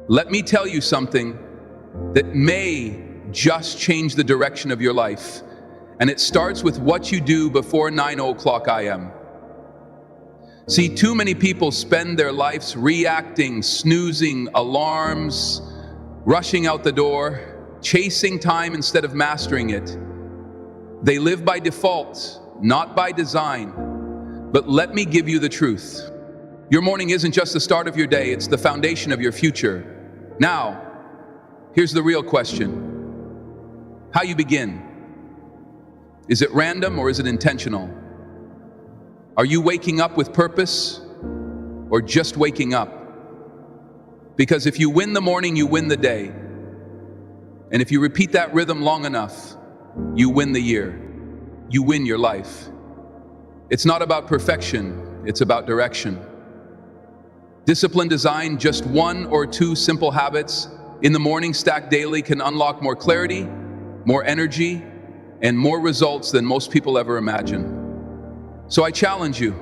Let me tell you something that may just change the direction of your life. And it starts with what you do before 9:00 a.m. See, too many people spend their lives reacting, snoozing alarms, rushing out the door, chasing time instead of mastering it. They live by default, not by design. But let me give you the truth. Your morning isn't just the start of your day, it's the foundation of your future. Now, here's the real question. How you begin. Is it random or is it intentional? Are you waking up with purpose or just waking up? Because if you win the morning, you win the day. And if you repeat that rhythm long enough, you win the year. You win your life. It's not about perfection, it's about direction. Discipline design, just 1 or 2 simple habits in the morning stacked daily can unlock more clarity, more energy, and more results than most people ever imagine. So I challenge you,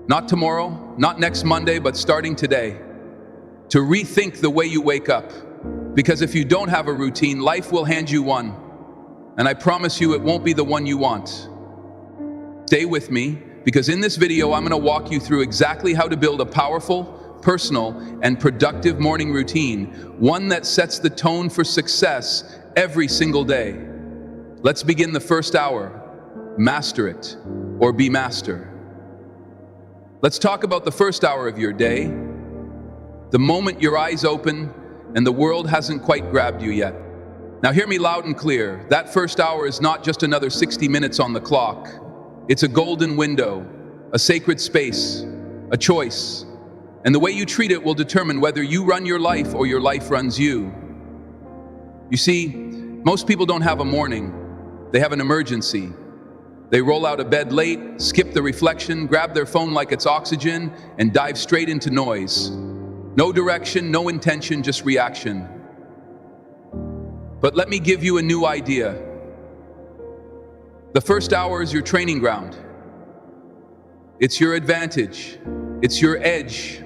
not tomorrow, not next Monday, but starting today, to rethink the way you wake up. Because if you don't have a routine, life will hand you one. And I promise you it won't be the one you want. Stay with me, because in this video I'm going to walk you through exactly how to build a powerful, personal, and productive morning routine, one that sets the tone for success every single day. Let's begin the first hour. Master it, or be master. Let's talk about the first hour of your day, the moment your eyes open and the world hasn't quite grabbed you yet. Now hear me loud and clear. That first hour is not just another 60 minutes on the clock. It's a golden window, a sacred space, a choice. And the way you treat it will determine whether you run your life or your life runs you. You see, most people don't have a morning. They have an emergency. They roll out of bed late, skip the reflection, grab their phone like it's oxygen, and dive straight into noise. No direction, no intention, just reaction. But let me give you a new idea. The first hour is your training ground. It's your advantage. It's your edge.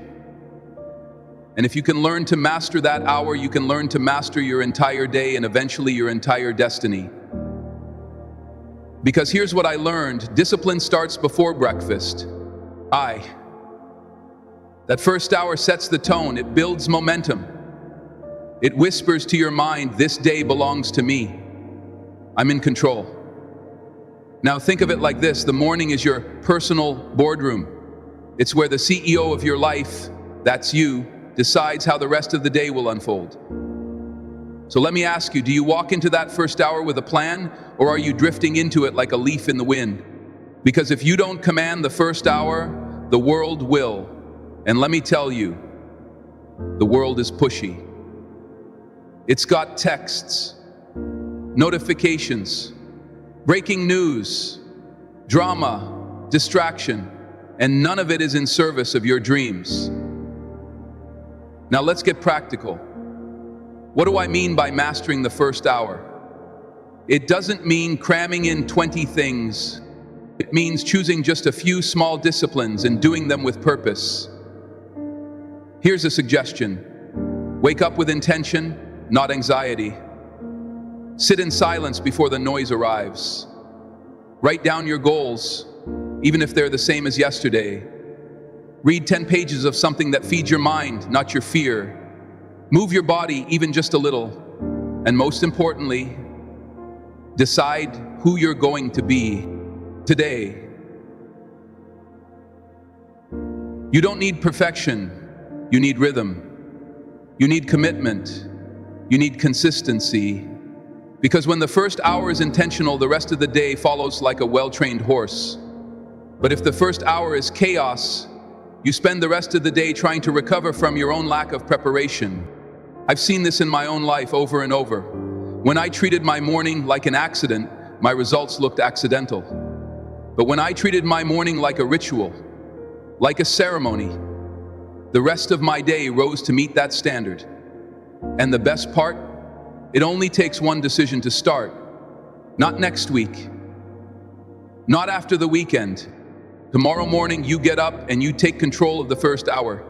And if you can learn to master that hour, you can learn to master your entire day and eventually your entire destiny. Because here's what I learned: discipline starts before breakfast. That first hour sets the tone, it builds momentum. It whispers to your mind, this day belongs to me. I'm in control. Now think of it like this: the morning is your personal boardroom. It's where the CEO of your life, that's you, decides how the rest of the day will unfold. So let me ask you, do you walk into that first hour with a plan, or are you drifting into it like a leaf in the wind? Because if you don't command the first hour, the world will. And let me tell you, the world is pushy. It's got texts, notifications, breaking news, drama, distraction, and none of it is in service of your dreams. Now let's get practical. What do I mean by mastering the first hour? It doesn't mean cramming in 20 things. It means choosing just a few small disciplines and doing them with purpose. Here's a suggestion. Wake up with intention, not anxiety. Sit in silence before the noise arrives. Write down your goals, even if they're the same as yesterday. Read 10 pages of something that feeds your mind, not your fear. Move your body even just a little. And most importantly, decide who you're going to be today. You don't need perfection. You need rhythm. You need commitment. You need consistency. Because when the first hour is intentional, the rest of the day follows like a well-trained horse. But if the first hour is chaos, you spend the rest of the day trying to recover from your own lack of preparation. I've seen this in my own life over and over. When I treated my morning like an accident, my results looked accidental. But when I treated my morning like a ritual, like a ceremony, the rest of my day rose to meet that standard. And the best part? It only takes one decision to start. Not next week. Not after the weekend. Tomorrow morning you get up and you take control of the first hour.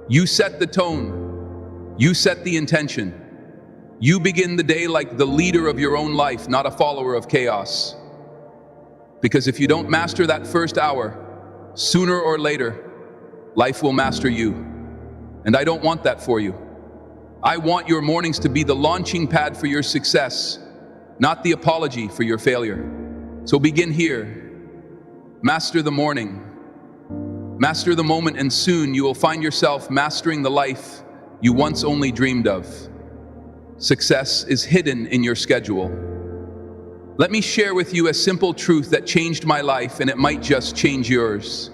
You set the tone. You set the intention. You begin the day like the leader of your own life, not a follower of chaos. Because if you don't master that first hour, sooner or later, life will master you. And I don't want that for you. I want your mornings to be the launching pad for your success, not the apology for your failure. So begin here. Master the morning. Master the moment, and soon you will find yourself mastering the life you once only dreamed of. Success is hidden in your schedule. Let me share with you a simple truth that changed my life, and it might just change yours.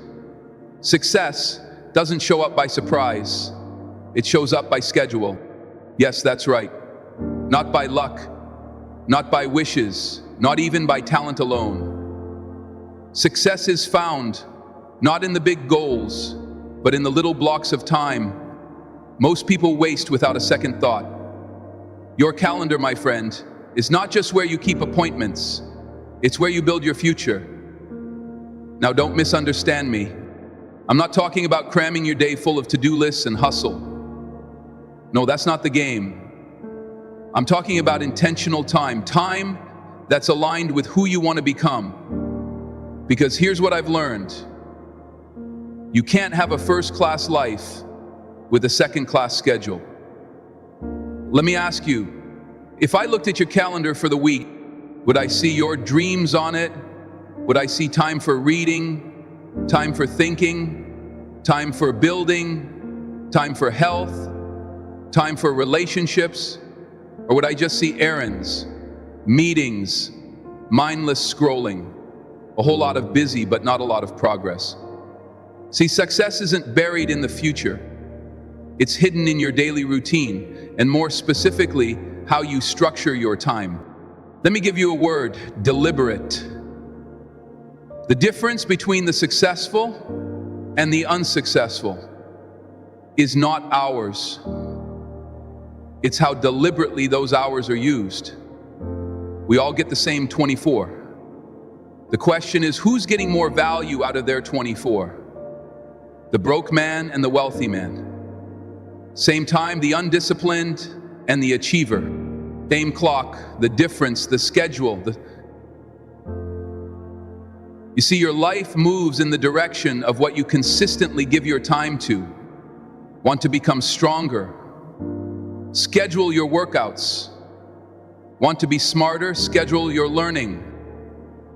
Success doesn't show up by surprise. It shows up by schedule. Yes, that's right. Not by luck, not by wishes, not even by talent alone. Success is found not in the big goals, but in the little blocks of time most people waste without a second thought. Your calendar, my friend, is not just where you keep appointments, it's where you build your future. Now, don't misunderstand me. I'm not talking about cramming your day full of to-do lists and hustle. No, that's not the game. I'm talking about intentional time that's aligned with who you want to become. Because here's what I've learned. You can't have a first-class life with a second-class schedule. Let me ask you, if I looked at your calendar for the week, would I see your dreams on it? Would I see time for reading, time for thinking, time for building, time for health, time for relationships? Or would I just see errands, meetings, mindless scrolling, a whole lot of busy but not a lot of progress? See, success isn't buried in the future. It's hidden in your daily routine, and more specifically, how you structure your time. Let me give you a word: deliberate. The difference between the successful and the unsuccessful is not hours. It's how deliberately those hours are used. We all get the same 24. The question is, who's getting more value out of their 24? The broke man and the wealthy man. Same time, the undisciplined and the achiever. Same clock, the difference, the schedule. You see, your life moves in the direction of what you consistently give your time to. Want to become stronger? Schedule your workouts. Want to be smarter? Schedule your learning.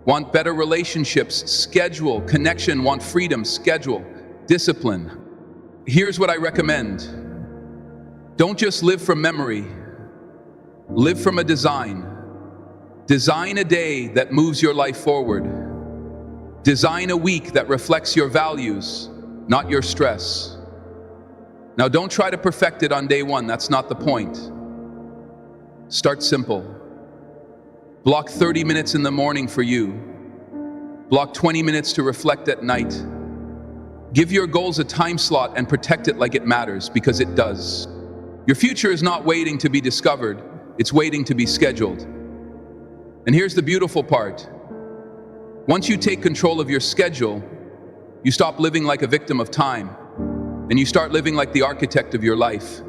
Want better relationships? Schedule. Connection? Want freedom? Schedule. Discipline. Here's what I recommend. Don't just live from memory. Live from a design. Design a day that moves your life forward. Design a week that reflects your values, not your stress. Now, don't try to perfect it on day one. That's not the point. Start simple. Block 30 minutes in the morning for you. Block 20 minutes to reflect at night. Give your goals a time slot and protect it like it matters, because it does. Your future is not waiting to be discovered. It's waiting to be scheduled. And here's the beautiful part. Once you take control of your schedule, you stop living like a victim of time, and you start living like the architect of your life.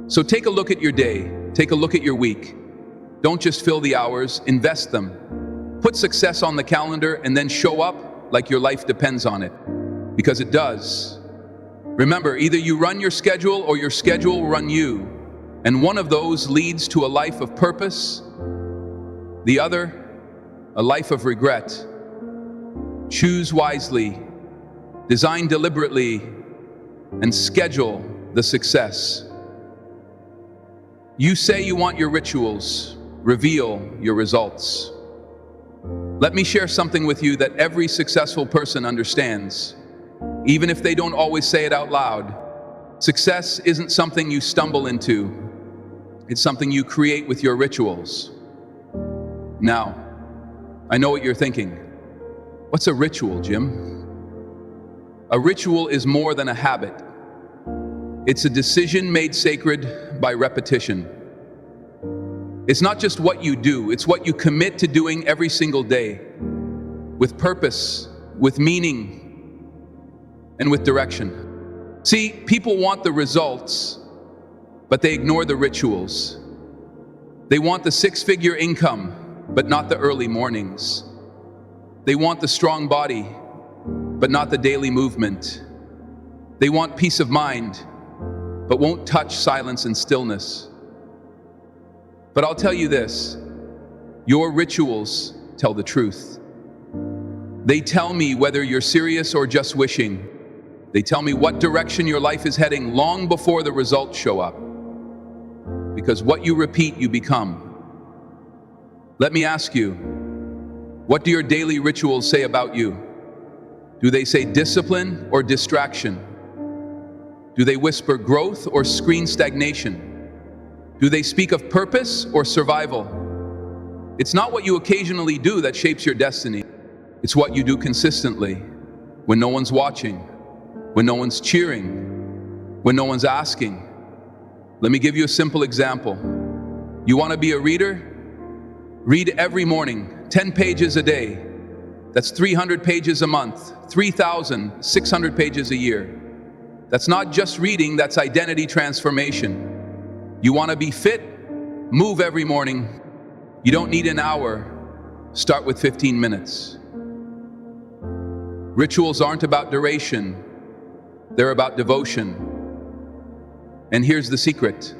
So take a look at your day. Take a look at your week. Don't just fill the hours, invest them. Put success on the calendar and then show up like your life depends on it. Because it does. Remember, either you run your schedule or your schedule will run you. And one of those leads to a life of purpose, the other, a life of regret. Choose wisely, design deliberately, and schedule the success. You say you want your rituals, reveal your results. Let me share something with you that every successful person understands, even if they don't always say it out loud. Success isn't something you stumble into. It's something you create with your rituals. Now, I know what you're thinking. What's a ritual, Jim? A ritual is more than a habit. It's a decision made sacred by repetition. It's not just what you do, it's what you commit to doing every single day, with purpose, with meaning, and with direction. See, people want the results, but they ignore the rituals. They want the six-figure income, but not the early mornings. They want the strong body, but not the daily movement. They want peace of mind, but won't touch silence and stillness. But I'll tell you this, your rituals tell the truth. They tell me whether you're serious or just wishing. They tell me what direction your life is heading long before the results show up. Because what you repeat, you become. Let me ask you, what do your daily rituals say about you? Do they say discipline or distraction? Do they whisper growth or screen stagnation? Do they speak of purpose or survival? It's not what you occasionally do that shapes your destiny. It's what you do consistently, when no one's watching, when no one's cheering, when no one's asking. Let me give you a simple example. You want to be a reader? Read every morning, 10 pages a day. That's 300 pages a month, 3,600 pages a year. That's not just reading, that's identity transformation. You want to be fit? Move every morning. You don't need an hour. Start with 15 minutes. Rituals aren't about duration. They're about devotion. And here's the secret.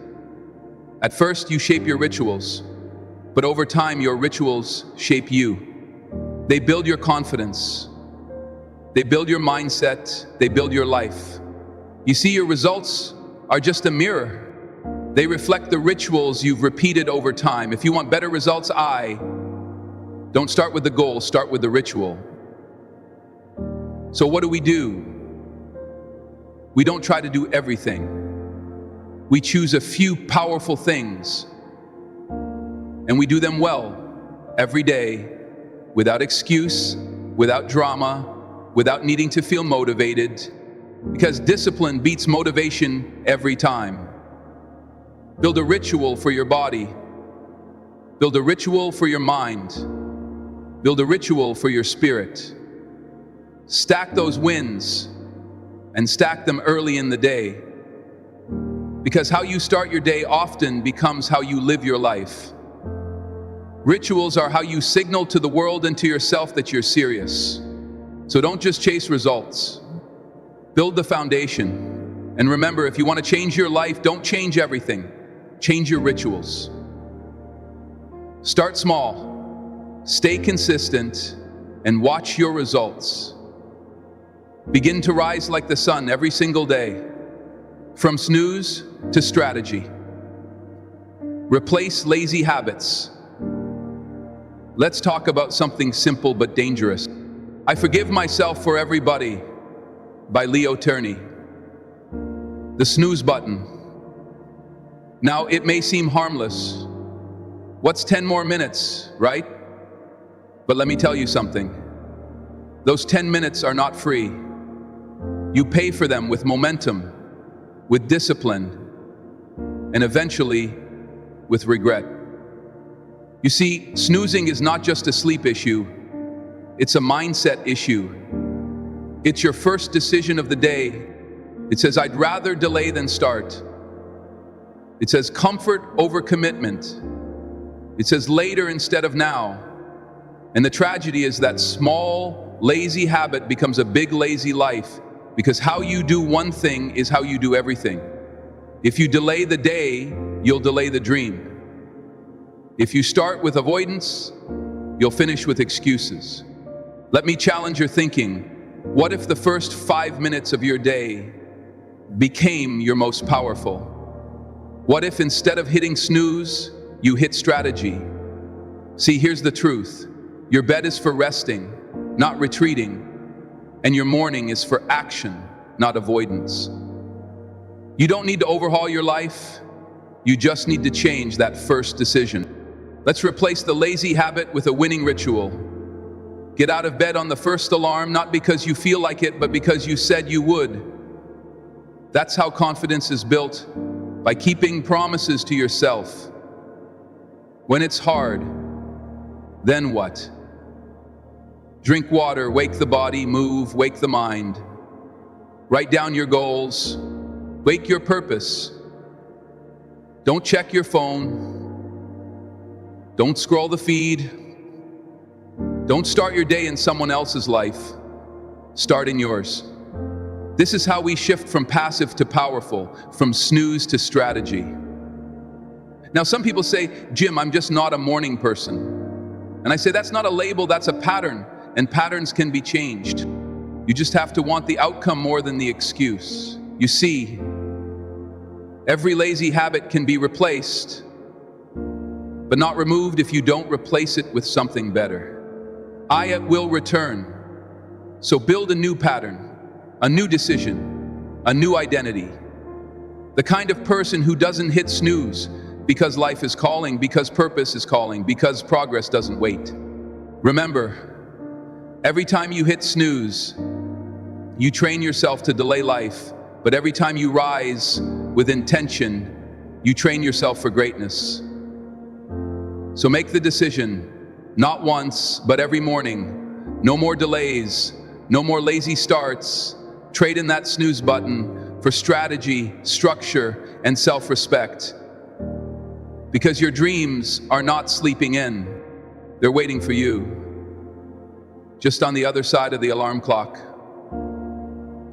At first, you shape your rituals, but over time, your rituals shape you. They build your confidence. They build your mindset. They build your life. You see, your results are just a mirror. They reflect the rituals you've repeated over time. If you want better results, don't start with the goal, start with the ritual. So what do? We don't try to do everything. We choose a few powerful things, and we do them well, every day, without excuse, without drama, without needing to feel motivated, because discipline beats motivation every time. Build a ritual for your body. Build a ritual for your mind. Build a ritual for your spirit. Stack those wins and stack them early in the day. Because how you start your day often becomes how you live your life. Rituals are how you signal to the world and to yourself that you're serious. So don't just chase results. Build the foundation. And remember, if you want to change your life, don't change everything. Change your rituals. Start small, stay consistent, and watch your results. Begin to rise like the sun every single day, from snooze to strategy. Replace lazy habits. Let's talk about something simple but dangerous. I Forgive Myself for Everybody by Leo Turney. The snooze button. Now, it may seem harmless. What's 10 more minutes, right? But let me tell you something. Those 10 minutes are not free. You pay for them with momentum, with discipline, and eventually with regret. You see, snoozing is not just a sleep issue, it's a mindset issue. It's your first decision of the day. It says, I'd rather delay than start. It says comfort over commitment. It says later instead of now. And the tragedy is that small, lazy habit becomes a big, lazy life, because how you do one thing is how you do everything. If you delay the day, you'll delay the dream. If you start with avoidance, you'll finish with excuses. Let me challenge your thinking. What if the first 5 minutes of your day became your most powerful? What if instead of hitting snooze, you hit strategy? See, here's the truth. Your bed is for resting, not retreating. And your morning is for action, not avoidance. You don't need to overhaul your life. You just need to change that first decision. Let's replace the lazy habit with a winning ritual. Get out of bed on the first alarm, not because you feel like it, but because you said you would. That's how confidence is built, by keeping promises to yourself. When it's hard, then what? Drink water, wake the body, move, wake the mind. Write down your goals, wake your purpose. Don't check your phone. Don't scroll the feed. Don't start your day in someone else's life. Start in yours. This is how we shift from passive to powerful, from snooze to strategy. Now, some people say, Jim, I'm just not a morning person. And I say, that's not a label, that's a pattern. And patterns can be changed. You just have to want the outcome more than the excuse. You see, every lazy habit can be replaced, but not removed if you don't replace it with something better. I will return. So build a new pattern, a new decision, a new identity. The kind of person who doesn't hit snooze because life is calling, because purpose is calling, because progress doesn't wait. Remember, every time you hit snooze, you train yourself to delay life, but every time you rise with intention, you train yourself for greatness. So make the decision, not once, but every morning. No more delays, no more lazy starts. Trade in that snooze button for strategy, structure, and self-respect. Because your dreams are not sleeping in. They're waiting for you, just on the other side of the alarm clock.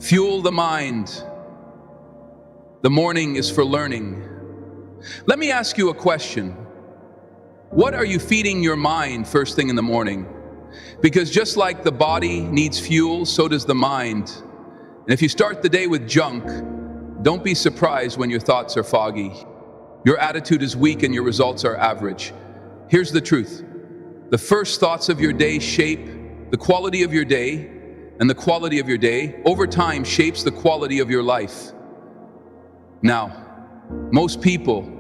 Fuel the mind. The morning is for learning. Let me ask you a question. What are you feeding your mind first thing in the morning? Because just like the body needs fuel, so does the mind. And if you start the day with junk, don't be surprised when your thoughts are foggy. Your attitude is weak and your results are average. Here's the truth. The first thoughts of your day shape the quality of your day, and the quality of your day over time shapes the quality of your life. Now, most people,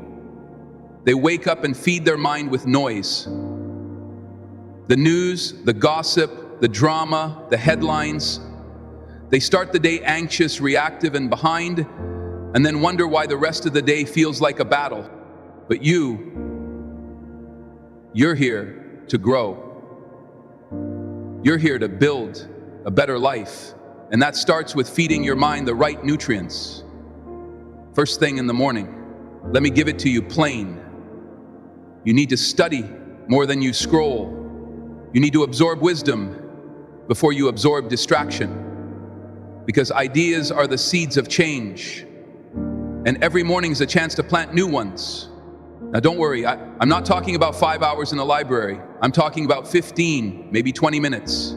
they wake up and feed their mind with noise. The news, the gossip, the drama, the headlines. They start the day anxious, reactive, and behind, and then wonder why the rest of the day feels like a battle. But you're here to grow. You're here to build a better life. And that starts with feeding your mind the right nutrients. First thing in the morning, let me give it to you plain. You need to study more than you scroll. You need to absorb wisdom before you absorb distraction. Because ideas are the seeds of change. And every morning is a chance to plant new ones. Now don't worry, I'm not talking about 5 hours in the library. I'm talking about 15, maybe 20 minutes.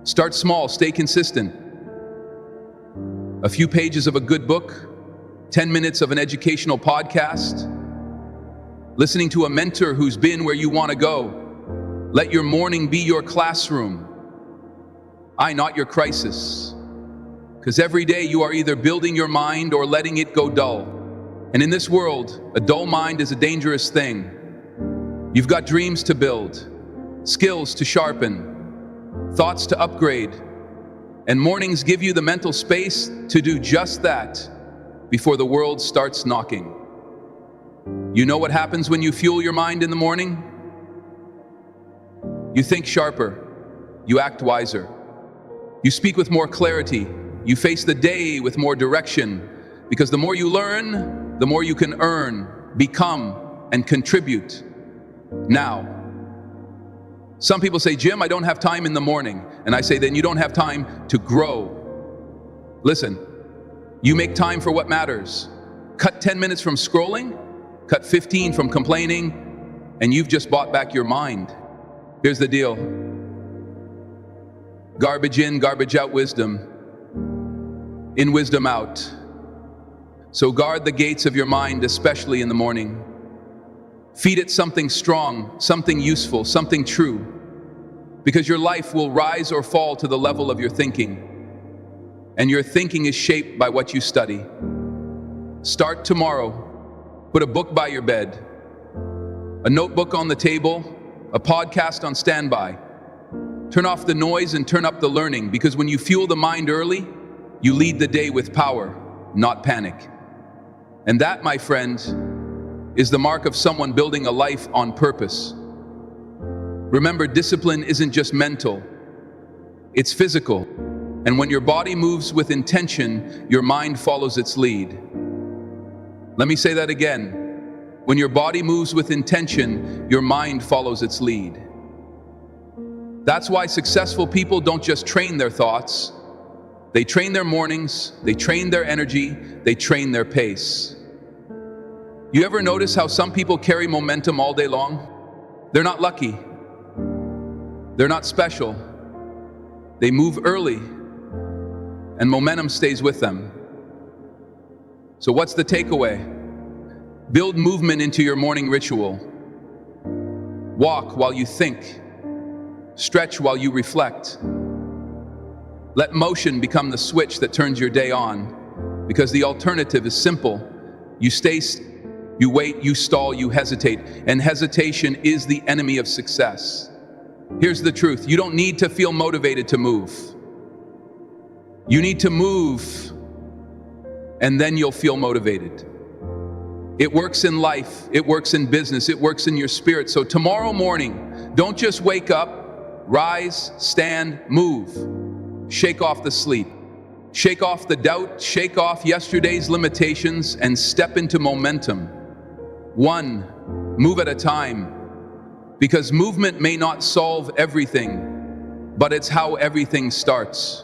Start small, stay consistent. A few pages of a good book, 10 minutes of an educational podcast, listening to a mentor who's been where you want to go. Let your morning be your classroom. Not your crisis. Because every day you are either building your mind or letting it go dull. And in this world, a dull mind is a dangerous thing. You've got dreams to build, skills to sharpen, thoughts to upgrade, and mornings give you the mental space to do just that before the world starts knocking. You know what happens when you fuel your mind in the morning? You think sharper, you act wiser, you speak with more clarity, you face the day with more direction, because the more you learn, the more you can earn, become, and contribute. Now, some people say, Jim, I don't have time in the morning. And I say, then you don't have time to grow. Listen, you make time for what matters. Cut 10 minutes from scrolling, cut 15 from complaining, and you've just bought back your mind. Here's the deal. Garbage in, garbage out wisdom. In wisdom out. So guard the gates of your mind, especially in the morning. Feed it something strong, something useful, something true. Because your life will rise or fall to the level of your thinking. And your thinking is shaped by what you study. Start tomorrow. Put a book by your bed. A notebook on the table. A podcast on standby. Turn off the noise and turn up the learning. Because when you fuel the mind early, you lead the day with power, not panic. And that, my friend, is the mark of someone building a life on purpose. Remember, discipline isn't just mental, it's physical. And when your body moves with intention, your mind follows its lead. Let me say that again. When your body moves with intention, your mind follows its lead. That's why successful people don't just train their thoughts. They train their mornings, they train their energy, they train their pace. You ever notice how some people carry momentum all day long? They're not lucky. They're not special. They move early, and momentum stays with them. So what's the takeaway? Build movement into your morning ritual. Walk while you think. Stretch while you reflect. Let motion become the switch that turns your day on, because the alternative is simple. You wait, you stall, you hesitate, and hesitation is the enemy of success. Here's the truth. You don't need to feel motivated to move. You need to move, and then you'll feel motivated. It works in life, it works in business, it works in your spirit. So tomorrow morning, don't just wake up, rise, stand, move. Shake off the sleep. Shake off the doubt, shake off yesterday's limitations, and step into momentum. One move at a time. Because movement may not solve everything, but it's how everything starts.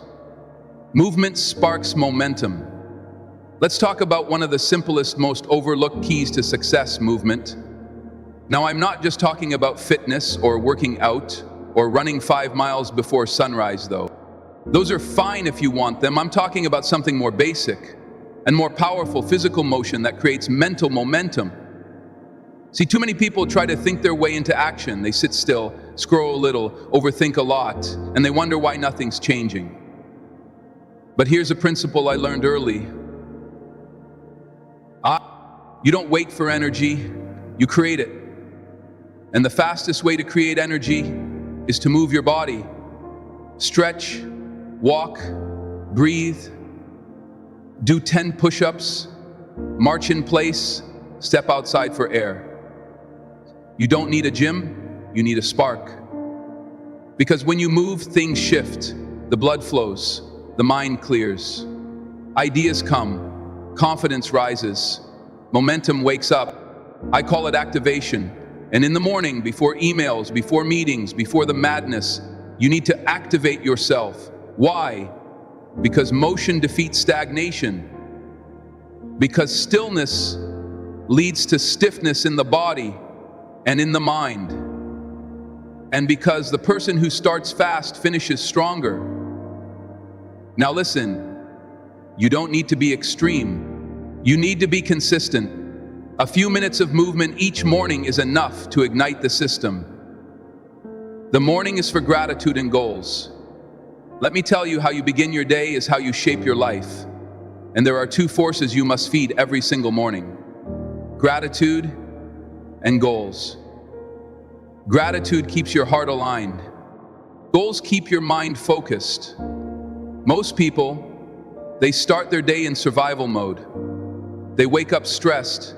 Movement sparks momentum. Let's talk about one of the simplest, most overlooked keys to success: movement. Now, I'm not just talking about fitness or working out or running 5 miles before sunrise, though. Those are fine if you want them. I'm talking about something more basic and more powerful: physical motion that creates mental momentum. See, too many people try to think their way into action. They sit still, scroll a little, overthink a lot, and they wonder why nothing's changing. But here's a principle I learned early. You don't wait for energy, you create it. And the fastest way to create energy is to move your body. Stretch, walk, breathe, do 10 push-ups, march in place, step outside for air. You don't need a gym, you need a spark. Because when you move, things shift, the blood flows, the mind clears, ideas come, confidence rises, momentum wakes up. I call it activation. And in the morning, before emails, before meetings, before the madness, you need to activate yourself. Why? Because motion defeats stagnation. Because stillness leads to stiffness in the body and in the mind. And because the person who starts fast finishes stronger. Now listen, you don't need to be extreme. You need to be consistent. A few minutes of movement each morning is enough to ignite the system. The morning is for gratitude and goals. Let me tell you, how you begin your day is how you shape your life. And there are 2 forces you must feed every single morning: gratitude and goals. Gratitude keeps your heart aligned. Goals keep your mind focused. Most people, they start their day in survival mode. They wake up stressed,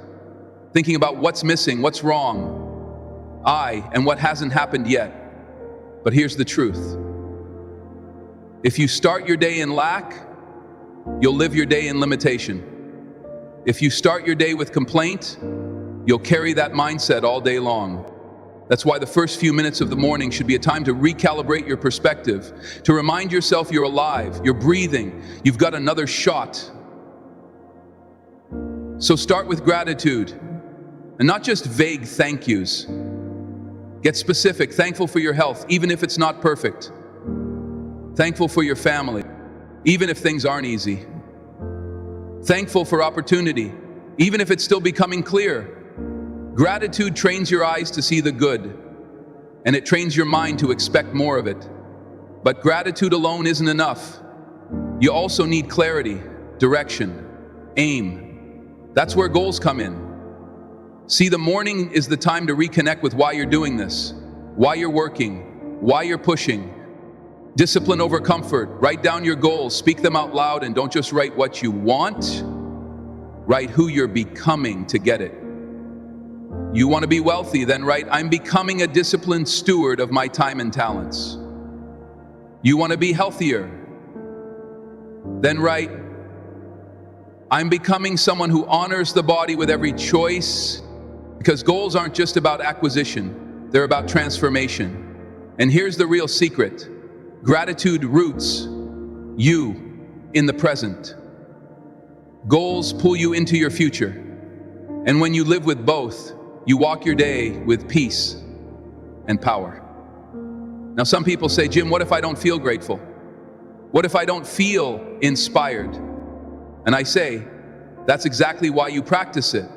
thinking about what's missing, what's wrong, and what hasn't happened yet. But here's the truth. If you start your day in lack, you'll live your day in limitation. If you start your day with complaint, you'll carry that mindset all day long. That's why the first few minutes of the morning should be a time to recalibrate your perspective, to remind yourself you're alive, you're breathing, you've got another shot. So start with gratitude, and not just vague thank yous. Get specific, thankful for your health, even if it's not perfect. Thankful for your family, even if things aren't easy. Thankful for opportunity, even if it's still becoming clear. Gratitude trains your eyes to see the good, and it trains your mind to expect more of it. But gratitude alone isn't enough. You also need clarity, direction, aim. That's where goals come in. See, the morning is the time to reconnect with why you're doing this, why you're working, why you're pushing. Discipline over comfort. Write down your goals, speak them out loud, and don't just write what you want. Write who you're becoming to get it. You want to be wealthy, then write, I'm becoming a disciplined steward of my time and talents. You want to be healthier, then write, I'm becoming someone who honors the body with every choice, because goals aren't just about acquisition, they're about transformation. And here's the real secret. Gratitude roots you in the present. Goals pull you into your future. And when you live with both, you walk your day with peace and power. Now, some people say, Jim, what if I don't feel grateful? What if I don't feel inspired? And I say, that's exactly why you practice it.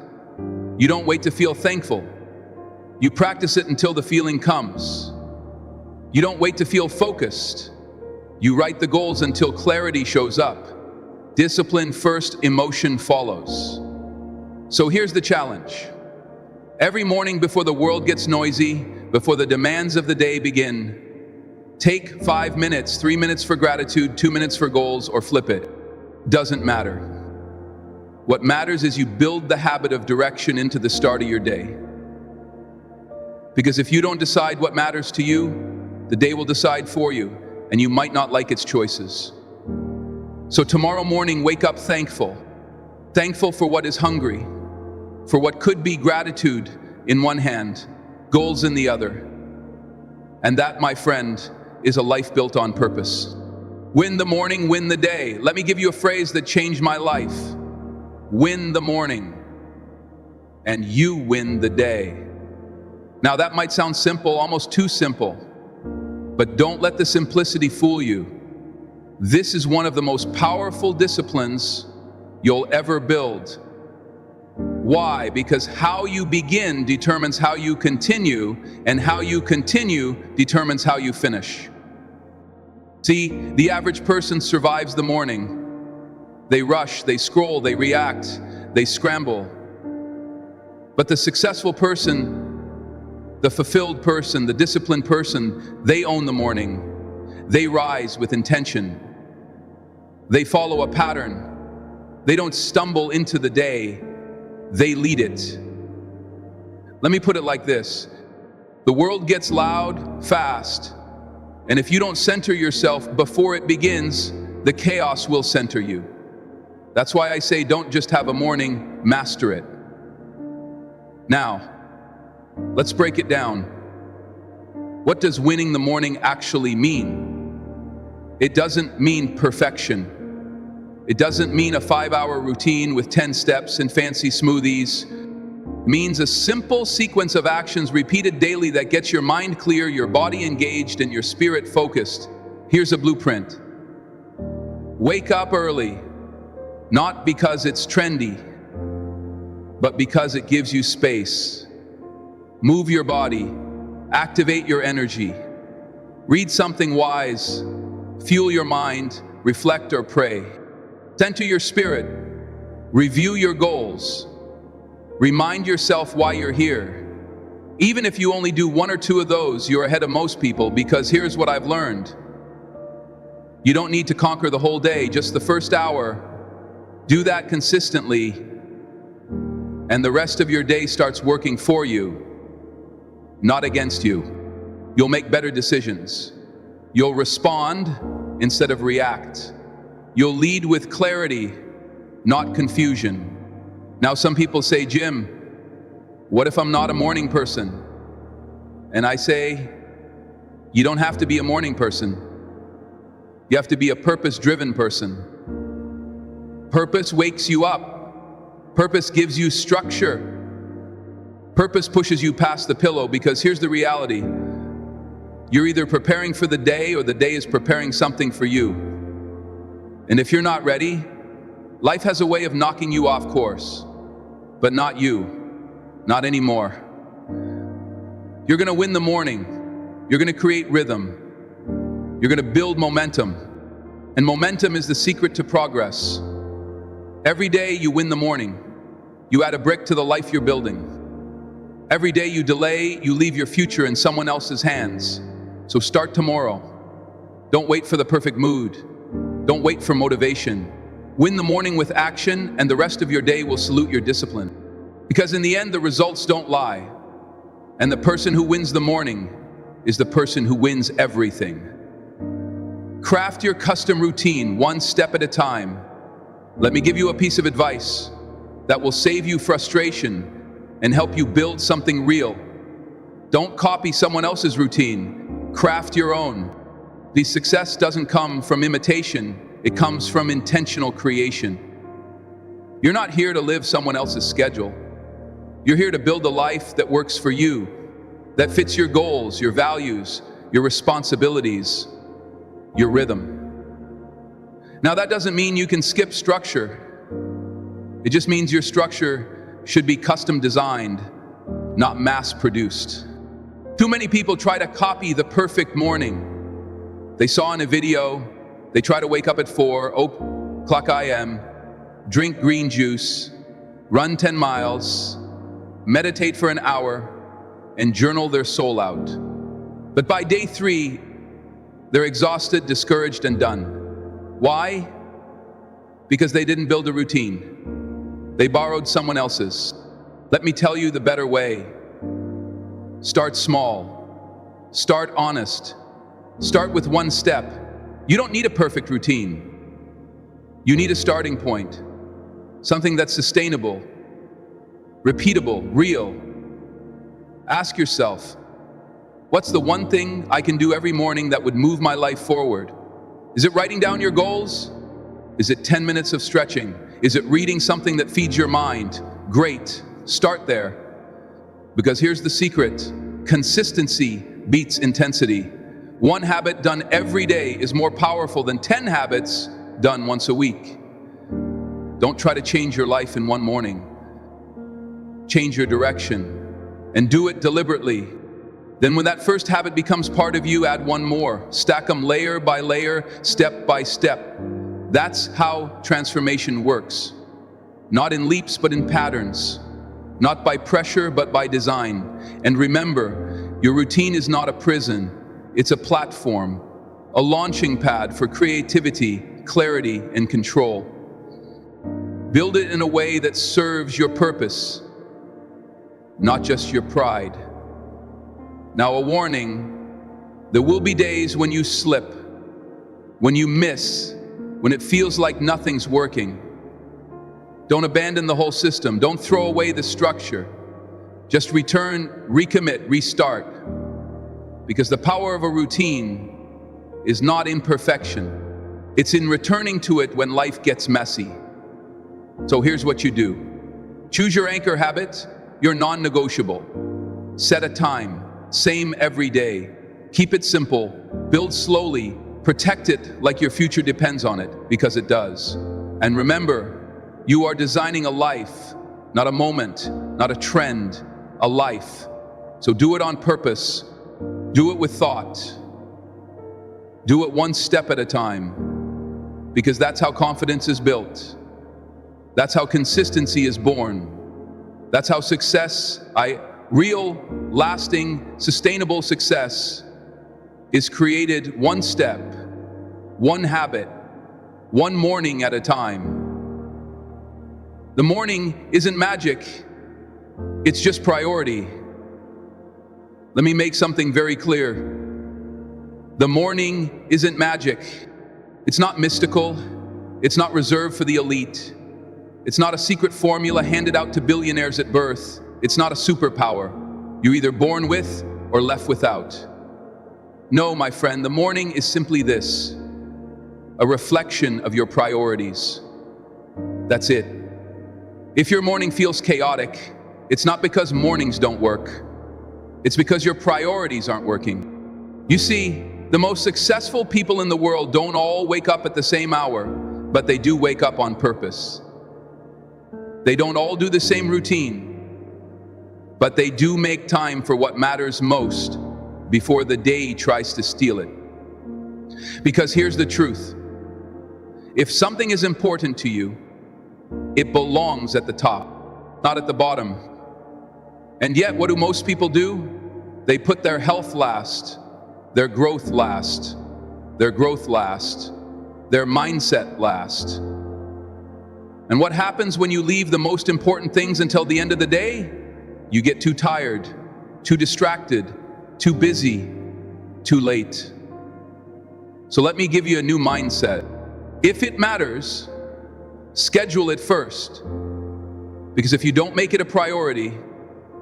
You don't wait to feel thankful. You practice it until the feeling comes. You don't wait to feel focused. You write the goals until clarity shows up. Discipline first, emotion follows. So here's the challenge. Every morning before the world gets noisy, before the demands of the day begin, take 5 minutes, 3 minutes for gratitude, 2 minutes for goals, or flip it. Doesn't matter. What matters is you build the habit of direction into the start of your day. Because if you don't decide what matters to you, the day will decide for you, and you might not like its choices. So tomorrow morning, wake up thankful. Thankful for what is hungry, for what could be gratitude in one hand, goals in the other. And that, my friend, is a life built on purpose. Win the morning, win the day. Let me give you a phrase that changed my life. Win the morning, and you win the day. Now that might sound simple, almost too simple, but don't let the simplicity fool you. This is one of the most powerful disciplines you'll ever build. Why? Because how you begin determines how you continue, and how you continue determines how you finish. See, the average person survives the morning. They rush, they scroll, they react, they scramble. But the successful person, the fulfilled person, the disciplined person, they own the morning. They rise with intention. They follow a pattern. They don't stumble into the day. They lead it. Let me put it like this. The world gets loud, fast, and if you don't center yourself before it begins, the chaos will center you. That's why I say don't just have a morning, master it. Now, let's break it down. What does winning the morning actually mean? It doesn't mean perfection. It doesn't mean a 5-hour routine with 10 steps and fancy smoothies. It means a simple sequence of actions repeated daily that gets your mind clear, your body engaged, and your spirit focused. Here's a blueprint. Wake up early, not because it's trendy, but because it gives you space. Move your body, activate your energy, read something wise, fuel your mind, reflect or pray. Center your spirit, review your goals, remind yourself why you're here. Even if you only do 1 or 2 of those, you're ahead of most people, because here's what I've learned. You don't need to conquer the whole day, just the first hour. Do that consistently, and the rest of your day starts working for you, not against you. You'll make better decisions. You'll respond instead of react. You'll lead with clarity, not confusion. Now, some people say, Jim, what if I'm not a morning person? And I say, you don't have to be a morning person. You have to be a purpose-driven person. Purpose wakes you up. Purpose gives you structure. Purpose pushes you past the pillow, because here's the reality. You're either preparing for the day, or the day is preparing something for you. And if you're not ready, life has a way of knocking you off course, but not you, not anymore. You're gonna win the morning. You're gonna create rhythm. You're gonna build momentum. And momentum is the secret to progress. Every day you win the morning. You add a brick to the life you're building. Every day you delay, you leave your future in someone else's hands. So start tomorrow. Don't wait for the perfect mood. Don't wait for motivation. Win the morning with action, and the rest of your day will salute your discipline. Because in the end, the results don't lie. And the person who wins the morning is the person who wins everything. Craft your custom routine 1 step at a time. Let me give you a piece of advice that will save you frustration and help you build something real. Don't copy someone else's routine. Craft your own. The success doesn't come from imitation. It comes from intentional creation. You're not here to live someone else's schedule. You're here to build a life that works for you, that fits your goals, your values, your responsibilities, your rhythm. Now, that doesn't mean you can skip structure. It just means your structure should be custom designed, not mass produced. Too many people try to copy the perfect morning. They saw in a video, they try to wake up at 4:00 a.m., drink green juice, run 10 miles, meditate for an hour, and journal their soul out. But by day 3, they're exhausted, discouraged, and done. Why? Because they didn't build a routine. They borrowed someone else's. Let me tell you the better way. Start small. Start honest. Start with one step. You don't need a perfect routine. You need a starting point. Something that's sustainable, repeatable, real. Ask yourself, what's the one thing I can do every morning that would move my life forward? Is it writing down your goals? Is it 10 minutes of stretching? Is it reading something that feeds your mind? Great, start there. Because here's the secret, consistency beats intensity. One habit done every day is more powerful than 10 habits done once a week. Don't try to change your life in one morning. Change your direction and do it deliberately. Then when that first habit becomes part of you, add one more. Stack them layer by layer, step by step. That's how transformation works. Not in leaps, but in patterns. Not by pressure, but by design. And remember, your routine is not a prison. It's a platform, a launching pad for creativity, clarity, and control. Build it in a way that serves your purpose, not just your pride. Now, a warning, there will be days when you slip, when you miss, when it feels like nothing's working. Don't abandon the whole system. Don't throw away the structure. Just return, recommit, restart. Because the power of a routine is not imperfection. It's in returning to it when life gets messy. So here's what you do. Choose your anchor habit, your non-negotiable. Set a time, same every day. Keep it simple, build slowly, protect it like your future depends on it, because it does. And remember, you are designing a life, not a moment, not a trend, a life. So do it on purpose, do it with thought, do it one step at a time, because that's how confidence is built. That's how consistency is born. That's how real, lasting, sustainable success is created one step, one habit, one morning at a time. The morning isn't magic, it's just priority. Let me make something very clear. The morning isn't magic. It's not mystical. It's not reserved for the elite. It's not a secret formula handed out to billionaires at birth. It's not a superpower. You're either born with or left without. No, my friend, the morning is simply this, a reflection of your priorities. That's it. If your morning feels chaotic, it's not because mornings don't work. It's because your priorities aren't working. You see, the most successful people in the world don't all wake up at the same hour, but they do wake up on purpose. They don't all do the same routine, but they do make time for what matters most before the day tries to steal it. Because here's the truth. If something is important to you, it belongs at the top, not at the bottom. And yet, what do most people do? They put their health last, their growth last, their mindset last. And what happens when you leave the most important things until the end of the day? You get too tired, too distracted, too busy, too late. So let me give you a new mindset. If it matters, Schedule it first. Because if you don't make it a priority,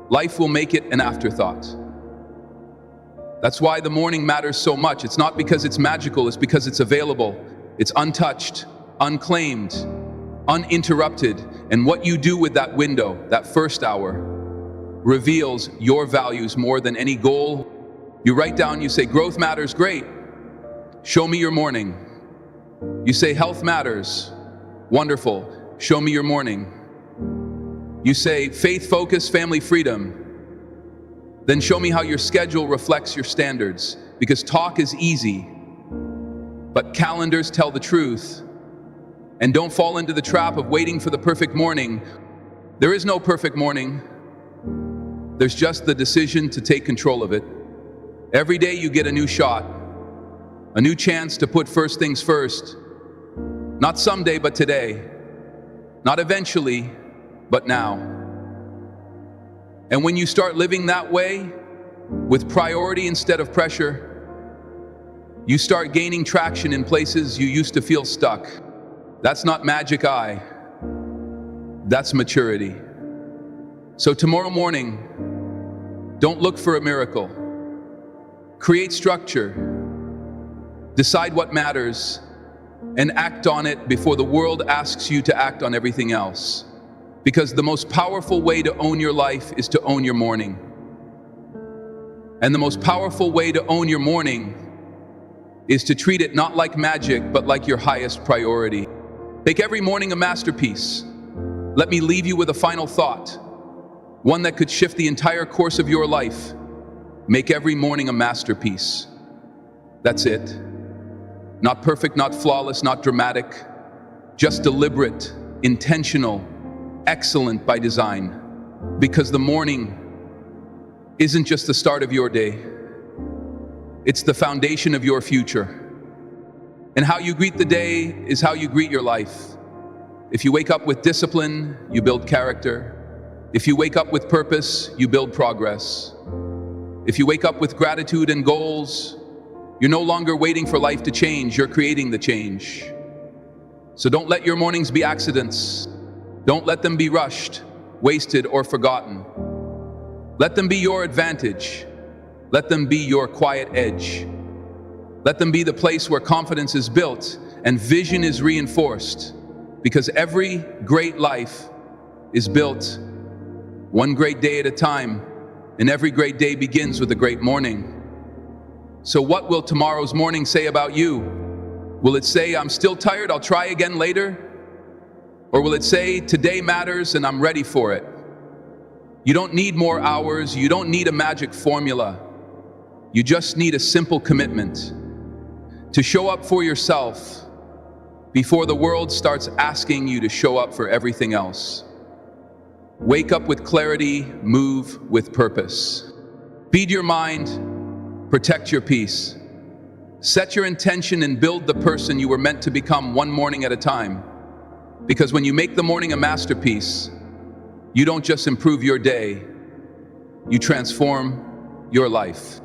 life will make it an afterthought. That's why the morning matters so much. It's not because it's magical, it's because it's available. It's untouched, unclaimed, uninterrupted. And what you do with that window, that first hour, reveals your values more than any goal. You write down, you say, growth matters, great. Show me your morning. You say, health matters, wonderful. Show me your morning. You say, faith, focus, family, freedom. Then show me how your schedule reflects your standards. Because talk is easy, but calendars tell the truth. And don't fall into the trap of waiting for the perfect morning. There is no perfect morning. There's just the decision to take control of it. Every day you get a new shot, a new chance to put first things first. Not someday, but today. Not eventually, but now. And when you start living that way, with priority instead of pressure, you start gaining traction in places you used to feel stuck. That's not magic eye. That's maturity. So tomorrow morning, don't look for a miracle. Create structure. Decide what matters and act on it before the world asks you to act on everything else. Because the most powerful way to own your life is to own your morning. And the most powerful way to own your morning is to treat it not like magic, but like your highest priority. Make every morning a masterpiece. Let me leave you with a final thought, one that could shift the entire course of your life. Make every morning a masterpiece. That's it. Not perfect, not flawless, not dramatic, just deliberate, intentional, excellent by design. Because the morning isn't just the start of your day, it's the foundation of your future. And how you greet the day is how you greet your life. If you wake up with discipline, you build character. If you wake up with purpose, you build progress. If you wake up with gratitude and goals, you're no longer waiting for life to change, you're creating the change. So don't let your mornings be accidents. Don't let them be rushed, wasted, or forgotten. Let them be your advantage. Let them be your quiet edge. Let them be the place where confidence is built and vision is reinforced. Because every great life is built one great day at a time, and every great day begins with a great morning. So what will tomorrow's morning say about you? Will it say, I'm still tired, I'll try again later? Or will it say, today matters and I'm ready for it? You don't need more hours, you don't need a magic formula. You just need a simple commitment to show up for yourself before the world starts asking you to show up for everything else. Wake up with clarity, move with purpose. Feed your mind, protect your peace. Set your intention and build the person you were meant to become one morning at a time. Because when you make the morning a masterpiece, you don't just improve your day, you transform your life.